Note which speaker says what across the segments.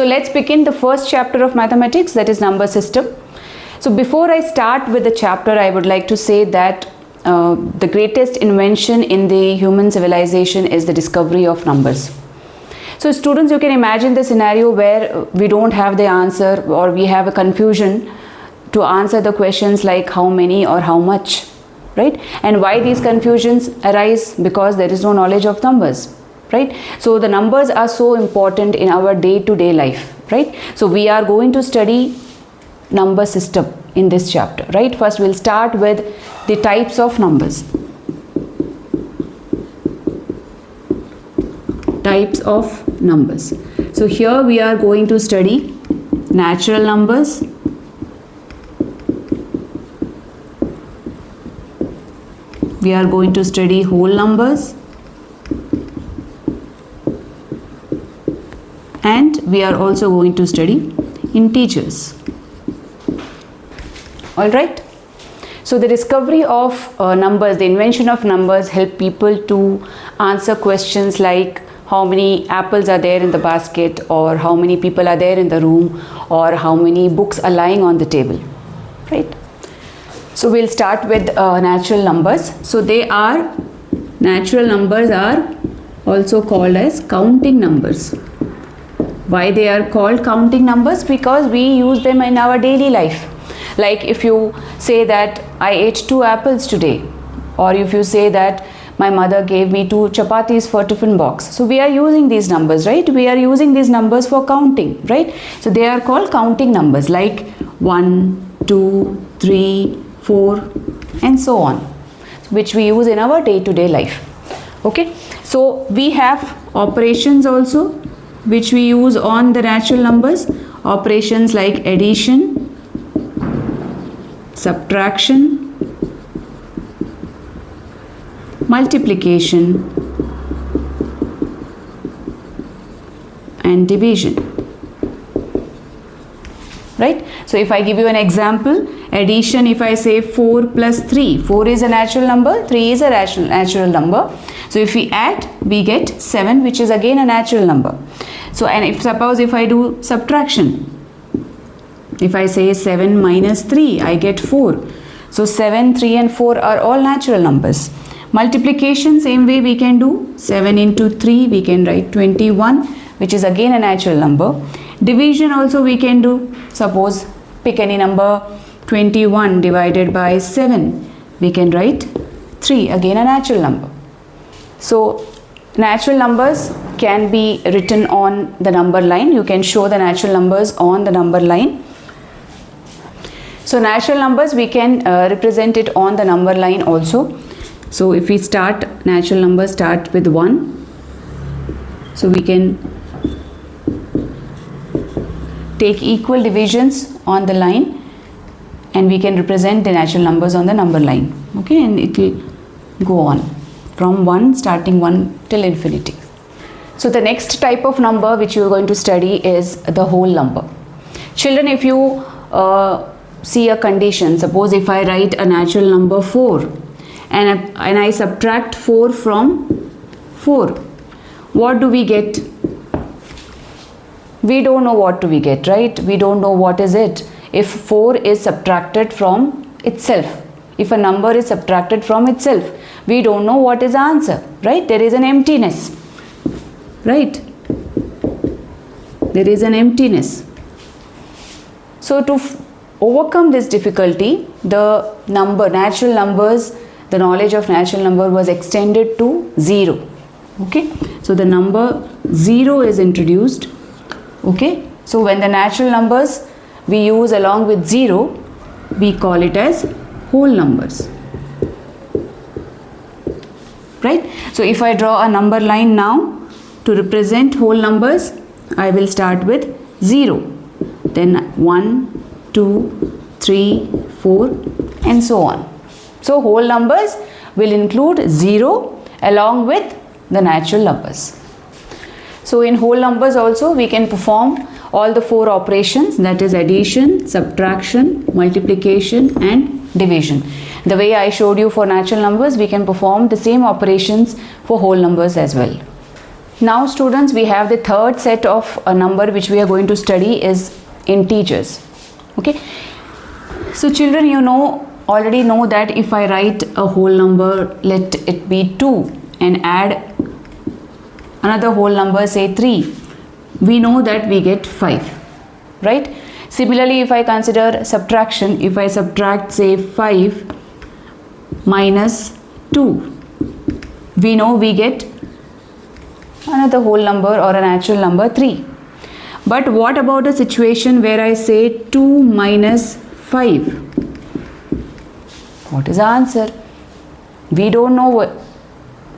Speaker 1: let's begin the first chapter of mathematics, that is number system. So before I start with the chapter, I would like to say that the greatest invention in the human civilization is the discovery of numbers. So students, you can imagine the scenario where we don't have the answer, or we have a confusion to answer the questions like how many or how much, right? And why these confusions arise? Because there is no knowledge of numbers, right? So the numbers are so important in our day-to-day life, right? So we are going to study number system in this chapter, right? First we'll start with the types of numbers. Types of numbers. So here we are going to study natural numbers, we are going to study whole numbers, and we are also going to study integers. All right. So the discovery of numbers, the invention of numbers, help people to answer questions like how many apples are there in the basket, or how many people are there in the room, or how many books are lying on the table, right? So we'll start with natural numbers. So natural numbers are also called as counting numbers. Why they are called counting numbers? Because we use them in our daily life. Like if you say that I ate 2 apples today, or if you say that my mother gave me 2 chapatis for tiffin box. So we are using these numbers, right? We are using these numbers for counting, right? So they are called counting numbers, like 1, 2, 3, 4, and so on, which we use in our day-to-day life. Okay, so we have operations also which we use on the natural numbers. Operations like addition, subtraction, multiplication, and division, right? So if I give you an example, addition, if I say 4 plus 3, 4 is a natural number, 3 is a natural number. So if we add, we get 7, which is again a natural number. So, and if suppose if I do subtraction, if I say 7 minus 3, I get 4. So 7, 3 and 4 are all natural numbers. Multiplication, same way we can do. 7 into 3, we can write 21, which is again a natural number. Division also we can do. Suppose pick any number, 21 divided by 7, we can write 3, again a natural number. So natural numbers can be written on the number line. You can show the natural numbers on the number line. So natural numbers, we can represent it on the number line also. So if we start, natural numbers start with 1. So we can take equal divisions on the line, and we can represent the natural numbers on the number line. Okay, and it will go on from 1, starting 1 till infinity. So the next type of number which you are going to study is the whole number. Children, if you see a condition, suppose if I write a natural number 4 and I subtract 4 from 4, what do we get? We don't know what do we get, right? We don't know what is it. If 4 is subtracted from itself, if a number is subtracted from itself, we don't know what is the answer, right? There is an emptiness, right? There is an emptiness. So to overcome this difficulty, the natural numbers, the knowledge of natural number was extended to 0. Okay, so the number 0 is introduced. Okay, so when the natural numbers we use along with 0, we call it as whole numbers, right? So if I draw a number line now to represent whole numbers, I will start with 0, then 1, 2, 3, 4, and so on. So whole numbers will include 0 along with the natural numbers. So in whole numbers also we can perform all the 4 operations, that is addition, subtraction, multiplication, and division. The way I showed you for natural numbers, we can perform the same operations for whole numbers as well. Now students, we have the third set of a number which we are going to study is integers. Okay. So children, you already know that if I write a whole number, let it be 2, and add another whole number, say 3, we know that we get 5, right? Similarly, if I consider subtraction, if I subtract say 5 minus 2, we know we get another whole number or a natural number 3. But what about a situation where I say 2 minus 5? What is the answer? We don't know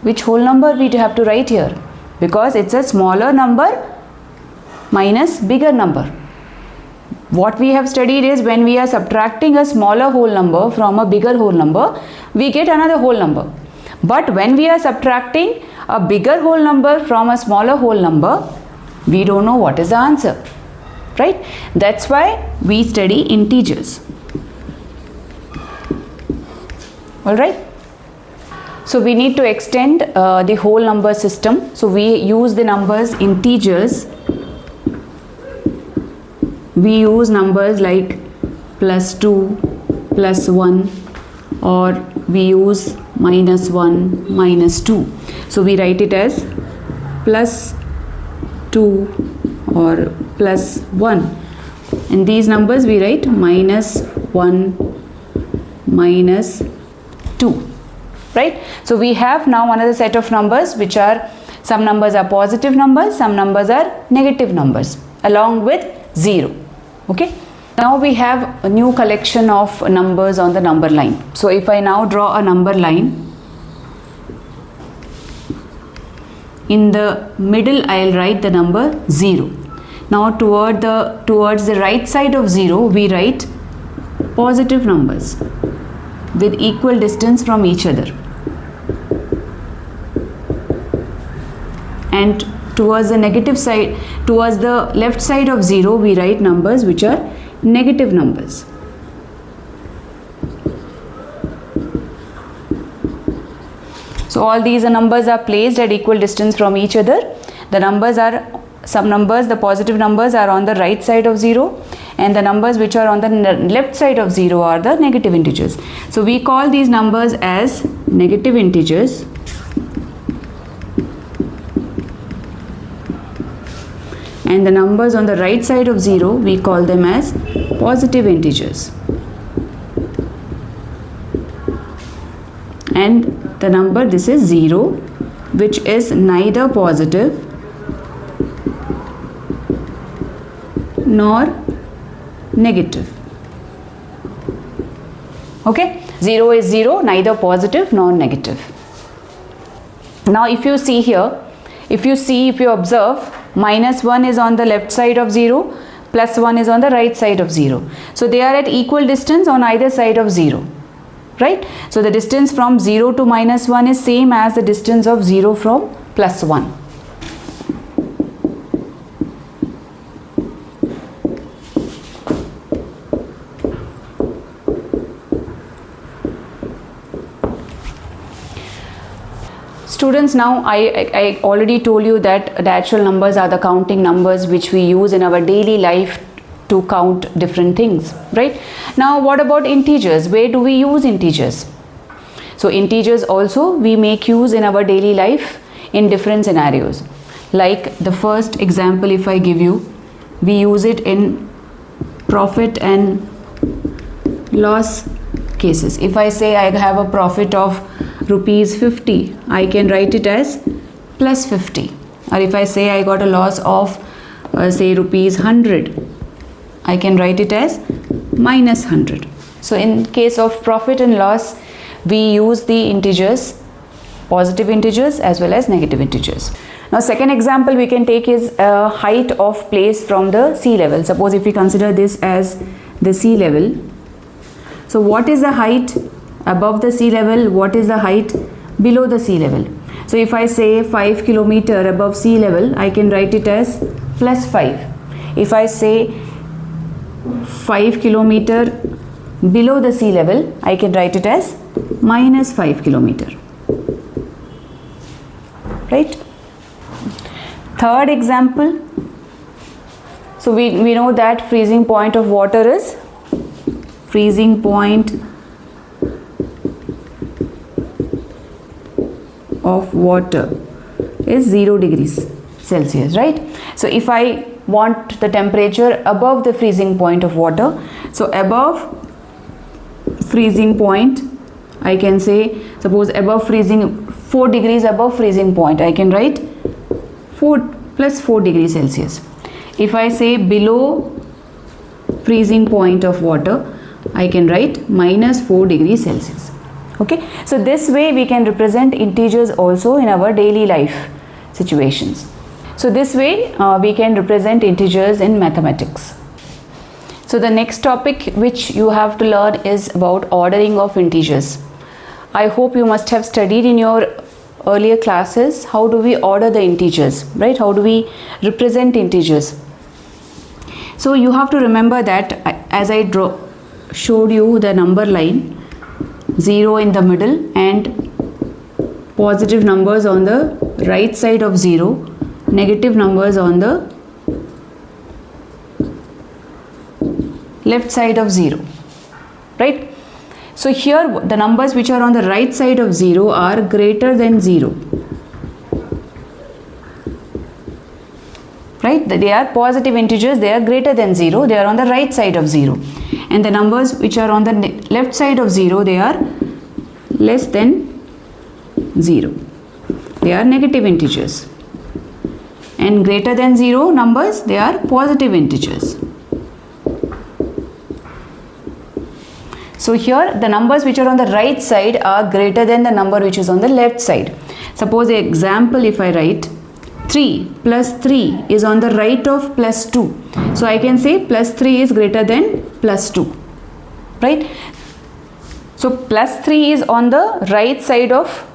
Speaker 1: which whole number we have to write here, because it's a smaller number minus bigger number. What we have studied is when we are subtracting a smaller whole number from a bigger whole number, we get another whole number. But when we are subtracting a bigger whole number from a smaller whole number, we don't know what is the answer, right? That's why we study integers. All right. So we need to extend the whole number system. So we use the numbers integers. We use numbers like +2, +1, or we use -1, -2. So we write it as +2 or +1. And these numbers we write -1, -2. Right? So we have now another set of numbers which are, some numbers are positive numbers, some numbers are negative numbers, along with 0. Okay. Now we have a new collection of numbers on the number line. So if I now draw a number line, in the middle I'll write the number 0. Now towards the right side of 0 we write positive numbers with equal distance from each other. And towards the negative side, towards the left side of 0, we write numbers which are negative numbers. So all these numbers are placed at equal distance from each other. The numbers are, some numbers, the positive numbers are on the right side of 0, and the numbers which are on the left side of 0 are the negative integers. So we call these numbers as negative integers. And the numbers on the right side of 0, we call them as positive integers. And the number, this is 0, which is neither positive nor negative. Okay, 0 is 0, neither positive nor negative. Now if you see here, if you observe, -1 is on the left side of 0, +1 is on the right side of 0. So they are at equal distance on either side of 0, right? So the distance from 0 to -1 is same as the distance of 0 from +1. Students, now I already told you that natural numbers are the counting numbers which we use in our daily life to count different things, right? Now what about integers? Where do we use integers? So integers also we make use in our daily life in different scenarios. Like the first example, if I give you, we use it in profit and loss cases. If I say I have a profit of rupees 50, I can write it as +50. Or if I say I got a loss of say rupees 100, I can write it as -100. So in case of profit and loss, we use the integers, positive integers as well as negative integers. Now second example we can take is height of place from the sea level. Suppose if we consider this as the sea level. So what is the height above the sea level? What is the height below the sea level? So if I say 5 kilometer above sea level, I can write it as +5. If I say 5 kilometer below the sea level, I can write it as -5 kilometer. Right? Third example. So we know that freezing point of water is freezing point of water is 0 degrees Celsius, right? So if I want the temperature above the freezing point of water, so above freezing point, I can say, suppose above freezing 4 degrees above freezing point, I can write 4 plus 4 degrees Celsius. If I say below freezing point of water, I can write minus 4 degrees Celsius. Okay, so this way we can represent integers also in our daily life situations. So this way we can represent integers in mathematics. So the next topic which you have to learn is about ordering of integers. I hope you must have studied in your earlier classes how do we order the integers, right? How do we represent integers? So you have to remember that as I showed you the number line, 0 in the middle and positive numbers on the right side of 0, negative numbers on the left side of 0, right? So here the numbers which are on the right side of 0 are greater than 0, right? They are positive integers, they are greater than 0, they are on the right side of 0. And the numbers which are on the left side of 0, they are less than 0. They are negative integers. And greater than 0 numbers, they are positive integers. So here the numbers which are on the right side are greater than the number which is on the left side. Suppose an example, if I write 3 plus 3 is on the right of plus 2. So I can say plus 3 is greater than plus 2, right? So plus 3 is on the right side of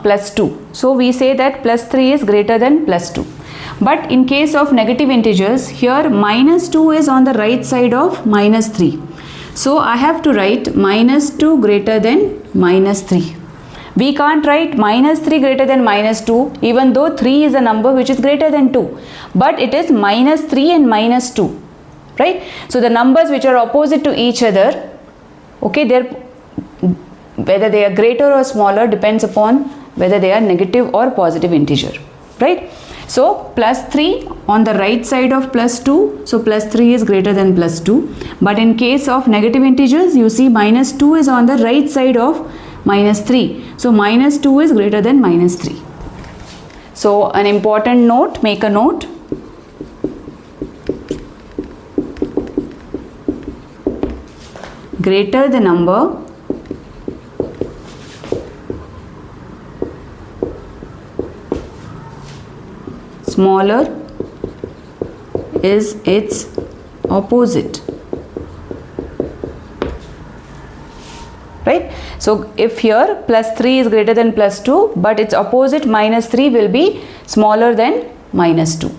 Speaker 1: plus 2. So we say that plus 3 is greater than plus 2. But in case of negative integers, here minus 2 is on the right side of minus 3. So I have to write minus 2 greater than minus 3. We can't write minus 3 greater than minus 2 even though 3 is a number which is greater than 2. But it is minus 3 and minus 2, right? So the numbers which are opposite to each other, okay, whether they are greater or smaller depends upon whether they are negative or positive integer, right? So plus 3 on the right side of plus 2, so plus 3 is greater than plus 2. But in case of negative integers, you see minus 2 is on the right side of minus 3. So minus 2 is greater than minus 3. So an important note, make a note. Greater the number, smaller is its opposite, right? So if here plus 3 is greater than plus 2, but its opposite minus 3 will be smaller than minus 2.